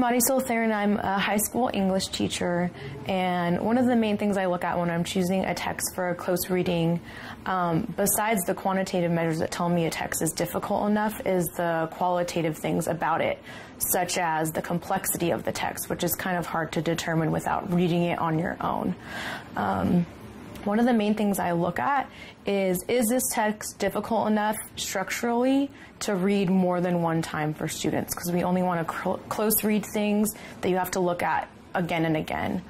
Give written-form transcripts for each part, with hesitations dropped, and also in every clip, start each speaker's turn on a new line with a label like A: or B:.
A: Marisol Theron. I'm a high school English teacher, and one of the main things I look at when I'm choosing a text for a close reading, besides the quantitative measures that tell me a text is difficult enough, is the qualitative things about it, such as the complexity of the text, which is kind of hard to determine without reading it on your own. One of the main things I look at is this text difficult enough structurally to read more than one time for students? Because we only want to close read things that you have to look at again and again.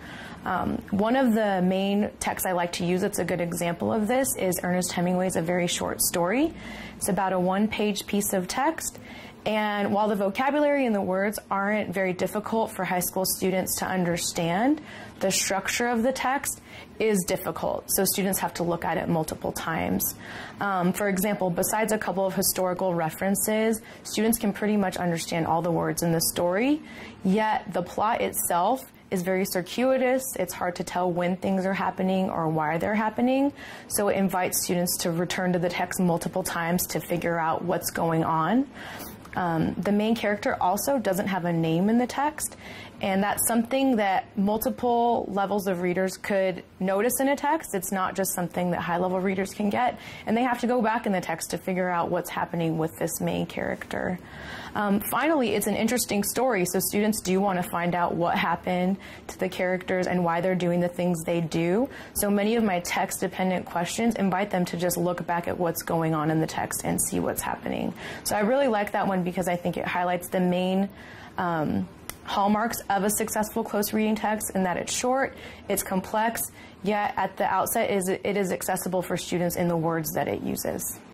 A: One of the main texts I like to use that's a good example of this is Ernest Hemingway's A Very Short Story. It's about a one-page piece of text. And while the vocabulary and the words aren't very difficult for high school students to understand, the structure of the text is difficult. So students have to look at it multiple times. For example, besides a couple of historical references, students can pretty much understand all the words in the story, yet the plot itself is very circuitous. It's hard to tell when things are happening or why they're happening. So it invites students to return to the text multiple times to figure out what's going on. The main character also doesn't have a name in the text, and that's something that multiple levels of readers could notice in a text. It's not just something that high-level readers can get, and they have to go back in the text to figure out what's happening with this main character. Finally, it's an interesting story, so students do want to find out what happened to the characters and why they're doing the things they do. So many of my text-dependent questions invite them to just look back at what's going on in the text and see what's happening. So I really like that one because I think it highlights the main hallmarks of a successful close reading text, in that it's short, it's complex, yet at the outset it is accessible for students in the words that it uses.